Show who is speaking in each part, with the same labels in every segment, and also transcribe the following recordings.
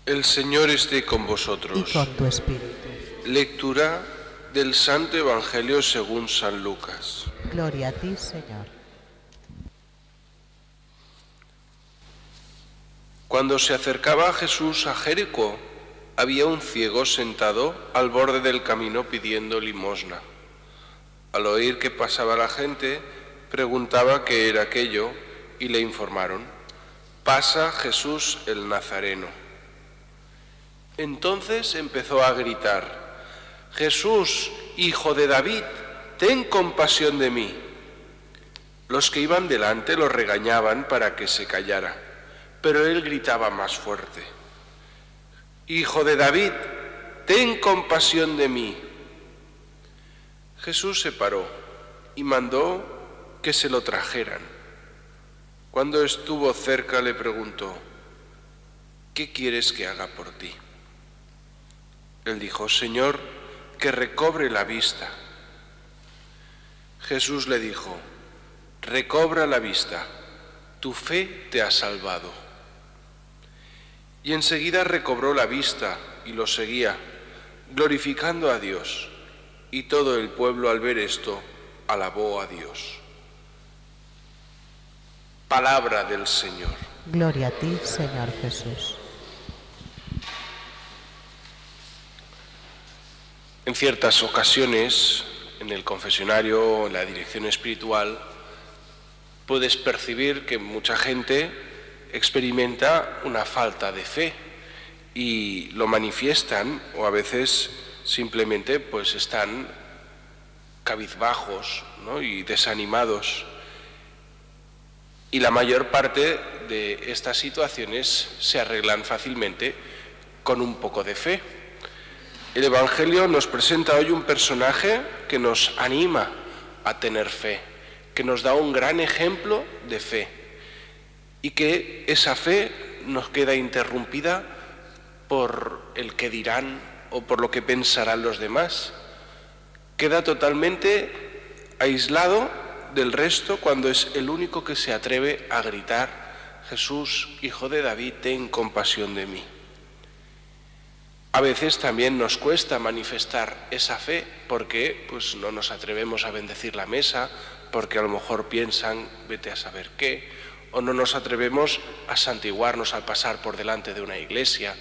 Speaker 1: El Señor esté con
Speaker 2: y
Speaker 1: vosotros.
Speaker 2: con tu espíritu.
Speaker 1: Lectura del Santo Evangelio según San Lucas.
Speaker 2: Gloria a ti, Señor.
Speaker 1: Cuando se acercaba Jesús a Jericó, había un ciego sentado al borde del camino pidiendo limosna. Al oír que pasaba la gente, preguntaba qué era aquello y le informaron: pasa Jesús el Nazareno. Entonces empezó a gritar: Jesús, hijo de David, ten compasión de mí. Los que iban delante lo regañaban para que se callara, pero él gritaba más fuerte: Hijo de David, ten compasión de mí. Jesús se paró y mandó que se lo trajeran. Cuando estuvo cerca le preguntó: ¿qué quieres que haga por ti? Él dijo: Señor, que recobre la vista. Jesús le dijo: recobra la vista, tu fe te ha salvado. Y enseguida recobró la vista y lo seguía, glorificando a Dios. Y todo el pueblo, al ver esto, alabó a Dios. Palabra del Señor.
Speaker 2: Gloria a ti, Señor Jesús.
Speaker 1: En ciertas ocasiones, en el confesionario o en la dirección espiritual, puedes percibir que mucha gente experimenta una falta de fe y lo manifiestan, o a veces simplemente pues están cabizbajos, ¿no?, y desanimados. Y la mayor parte de estas situaciones se arreglan fácilmente con un poco de fe. El Evangelio nos presenta hoy un personaje que nos anima a tener fe, que nos da un gran ejemplo de fe, y que esa fe nos queda interrumpida por el que dirán o por lo que pensarán los demás. Queda totalmente aislado del resto cuando es el único que se atreve a gritar: Jesús, hijo de David, ten compasión de mí. A veces también nos cuesta manifestar esa fe porque pues no nos atrevemos a bendecir la mesa, porque a lo mejor piensan vete a saber qué, o no nos atrevemos a santiguarnos al pasar por delante de una iglesia,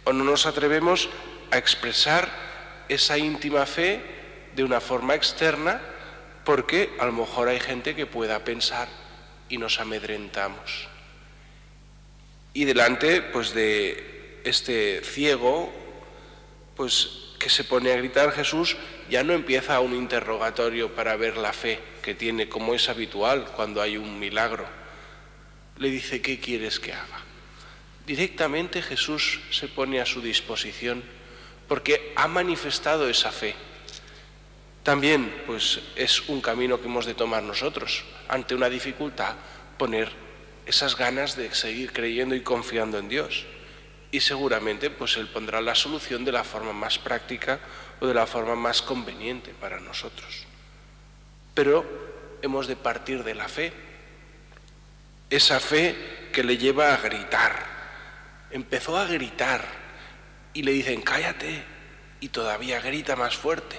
Speaker 1: o no nos atrevemos a expresar esa íntima fe de una forma externa porque a lo mejor hay gente que pueda pensar y nos amedrentamos. Y delante pues de este ciego pues que se pone a gritar Jesús, ya no empieza un interrogatorio para ver la fe que tiene, como es habitual cuando hay un milagro. Le dice: ¿qué quieres que haga? Directamente Jesús se pone a su disposición porque ha manifestado esa fe. También pues es un camino que hemos de tomar nosotros. Ante una dificultad, poner esas ganas de seguir creyendo y confiando en Dios. Y seguramente pues Él pondrá la solución de la forma más práctica o de la forma más conveniente para nosotros. Pero hemos de partir de la fe, esa fe que le lleva a gritar. Empezó a gritar y le dicen: cállate, y todavía grita más fuerte.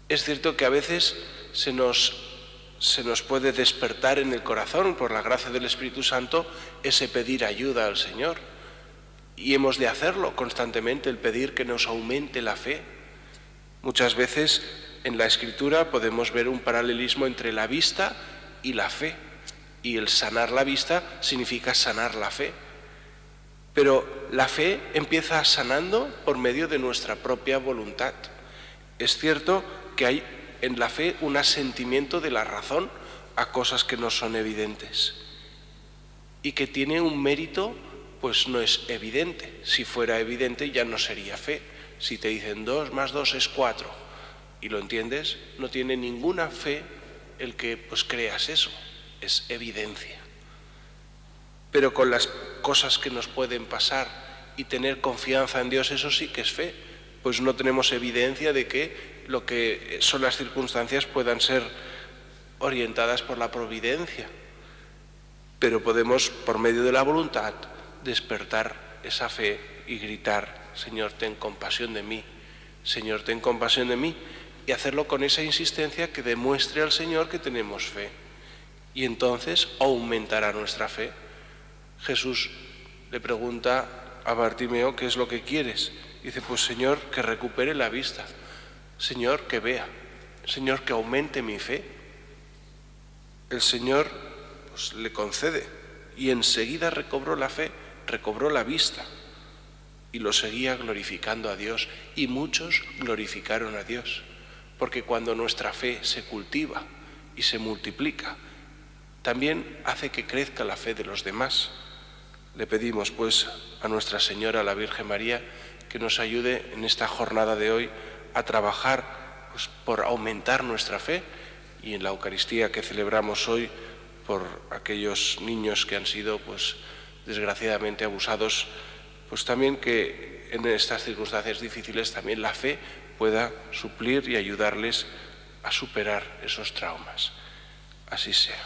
Speaker 1: Es cierto que a veces se nos puede despertar en el corazón, por la gracia del Espíritu Santo, ese pedir ayuda al Señor. Y hemos de hacerlo constantemente, el pedir que nos aumente la fe. Muchas veces en la Escritura podemos ver un paralelismo entre la vista y la fe. Y el sanar la vista significa sanar la fe. Pero la fe empieza sanando por medio de nuestra propia voluntad. Es cierto que hay en la fe un asentimiento de la razón a cosas que no son evidentes. Y que tiene un mérito, pues no es evidente. Si fuera evidente ya no sería fe. Si te dicen 2 más 2 es 4 y lo entiendes, no tiene ninguna fe el que pues creas eso. Es evidencia. Pero con las cosas que nos pueden pasar y tener confianza en Dios, eso sí que es fe. Pues no tenemos evidencia de que lo que son las circunstancias puedan ser orientadas por la providencia. Pero podemos, por medio de la voluntad, despertar esa fe y gritar: Señor, ten compasión de mí, Señor, ten compasión de mí, y hacerlo con esa insistencia que demuestre al Señor que tenemos fe. Y entonces aumentará nuestra fe. Jesús le pregunta a Bartimeo: ¿qué es lo que quieres? Dice: pues Señor, que recupere la vista, Señor, que vea, Señor, que aumente mi fe. El Señor pues le concede, y enseguida recobró la fe, recobró la vista, y lo seguía glorificando a Dios, y muchos glorificaron a Dios, porque cuando nuestra fe se cultiva y se multiplica, también hace que crezca la fe de los demás. Le pedimos pues a Nuestra Señora, la Virgen María, que nos ayude en esta jornada de hoy a trabajar pues por aumentar nuestra fe, y en la Eucaristía que celebramos hoy por aquellos niños que han sido pues desgraciadamente abusados, pues también que en estas circunstancias difíciles también la fe pueda suplir y ayudarles a superar esos traumas. Así sea.